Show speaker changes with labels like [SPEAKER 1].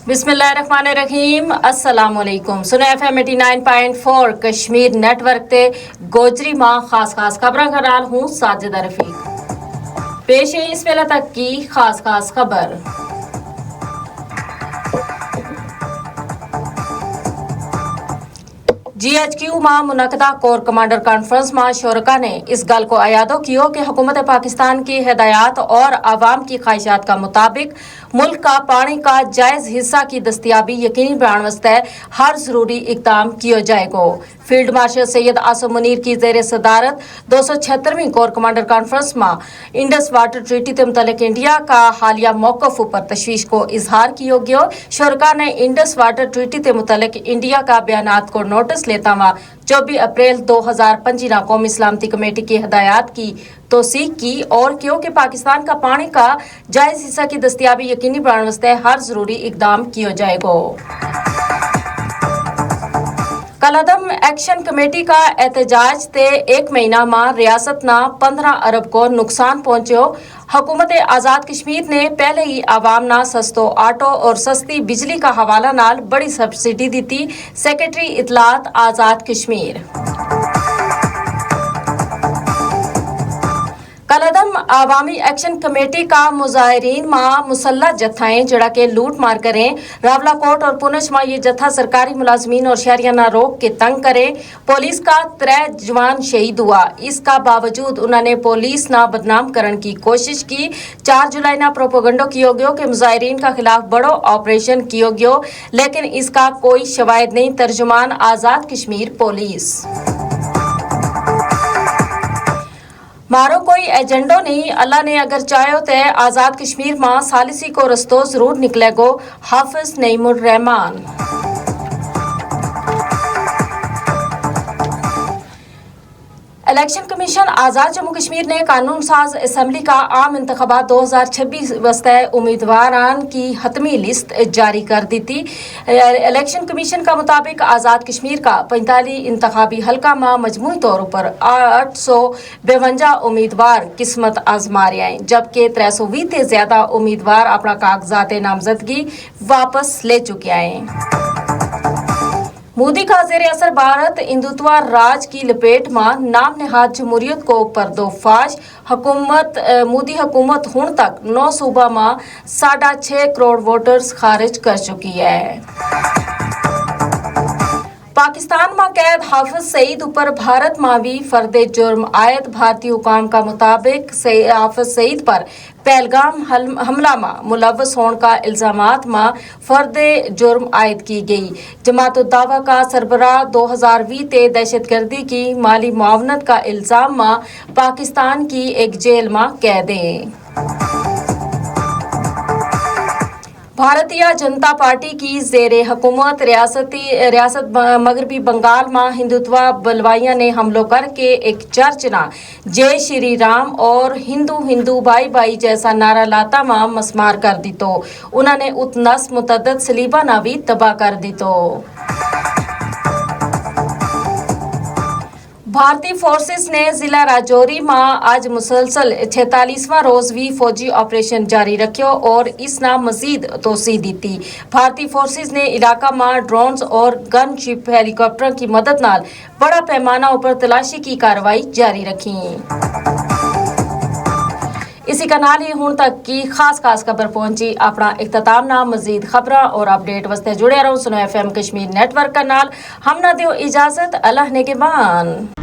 [SPEAKER 1] बिस्मिल्लाहिर्रहमानिर्रहीम अस्सलाम वालेकुम। सुनो FM 89.4 कश्मीर नेटवर्क ते गोजरी मां खास खबरां कर रहा हूँ साजिदा रफीक। पेश है इस वेला तक की खास खबर। GHQ मां मुनक़दा कोर कमांडर कॉन्फ्रेंस मां शोरका ने इस गल को अयादो कियो कि हुकूमत पाकिस्तान की हिदायत और आवाम की ख्वाहिशात का मुताबिक मुल्क का पानी का जायज़ हिस्सा की दस्तियाबी यकीनी बनाने वास्ते हर जरूरी इकदाम किया जाएगा। फील्ड मार्शल सैयद आसम मुनीर की जेर सदारत 276वीं कोर कमांडर कॉन्फ्रेंस में इंडस वाटर ट्रीटी के मुतल्लिक इंडिया का हालिया मौक़िफ़ पर तशवीश को इजहार किया गया। शोरका ने इंडस वाटर ट्रीटी के मुतल्लिक इंडिया का बयानात को नोटिस लेता हुआ 24 अप्रैल 2025 ना कौमी सलामती कमेटी की हिदायत की तौसीक की और क्योंकि पाकिस्तान का पानी का जायज़ हिस्सा की दस्तियाबी यकीनी बनाने वास्ते हर जरूरी इकदाम किया जाएगा। कलअदम एक्शन कमेटी का एहतजाज ते एक महीना में रियासत ना 15 अरब को नुकसान पहुंचो। हुकूमत आज़ाद कश्मीर ने पहले ही आवाम ना सस्तो आटो और सस्ती बिजली का हवाला नाल बड़ी सब्सिडी दी थी। Secretary इतलात Azad Kashmir. कलअदम Awami action committee का मुजाहिरीन मां मुसल्ला जत्थाएं जड़ा के लूट मार करें रावलाकोट और पुंछ मां ये जत्था सरकारी मुलाजमीन और शहरियाना रोक के तंग करें। पुलिस का 3 जवान शहीद हुआ। इसका बावजूद उन्होंने पुलिस ना बदनाम करने की कोशिश की। 4 जुलाई ना प्रोपोगंडो किया गयो कि मुजाहिरीन का खिलाफ बड़ो ऑपरेशन किया गयो, लेकिन इसका कोई शवाहिद नहीं। तर्जुमान आज़ाद कश्मीर पुलिस। मारो कोई एजेंडो नहीं, अल्लाह ने अगर चाहो तो आज़ाद कश्मीर मां सालिसी को रस्तो जरूर निकलेगो। हाफिज नईमुर रहमान। इलेक्शन कमीशन आज़ाद जम्मू कश्मीर ने कानून साज असम्बली का आम इंतखाबात 2026 वास्ते उम्मीदवारान की हतमी लिस्ट जारी कर दी थी। इलेक्शन कमीशन का मुताबिक आज़ाद कश्मीर का 45 इंतखाबी हल्का में मजमूई तौर पर 852 उम्मीदवार किस्मत आजमा रहे हैं, जबकि 320 से ज्यादा उम्मीदवार अपना कागजात नामजदगी वापस ले चुके हैं। मोदी का ज़ेर असर भारत हिंदुत्व राज की लपेट में नाम नेहाद जमहूरियत को पर्दोफाश। मोदी हुकूमत हुण तक 9 सूबा में 6.5 करोड़ वोटर्स खारिज कर चुकी है। पाकिस्तान में कैद हाफिज सईद ऊपर भारत में भी फर्द जुर्म आयद। भारतीय हुकाम का मुताबिक हाफिज सईद पर पहलगाम हमला में मुलव्वस होने का इल्जामात में फर्द जुर्म आयद की गई। जमात उद दावा का सरबराह 2020 ते दहशतगर्दी की माली मुआवनत का इल्जाम में पाकिस्तान की एक जेल में कैद है। भारतीय जनता पार्टी की जेरे हुकूमत रियासत मगरबी बंगाल में हिंदुत्व बलवाइया ने हमलों करके एक चर्च ना जय श्री राम और हिंदू भाई भाई जैसा नारा लाता मां मसमार कर दी तो उन्होंने उतनस मुतद्दद सलीबा ना भी तबाह कर दी तो। भारतीय फोर्सेस ने जिला राजौरी में आज मुसलसल 46वां रोज भी फौजी ऑपरेशन जारी रखियो और इस नाम मजीद तोसी दी थी। भारतीय फोर्सेस ने इलाका में ड्रोन्स और गन शिप हेलीकॉप्टर की मदद नाल बड़ा पैमाना ऊपर तलाशी की कार्रवाई जारी रखी। इसी का नाल ही हुण तक की खास खबर पहुंची। अपना इख्तिताम ना मजीद खबर और अपडेट वास्ते जुड़े रहो सुनो FM कश्मीर नेटवर्क का नाल। हम ना दियो इजाजत, अल्लाह ने के बान।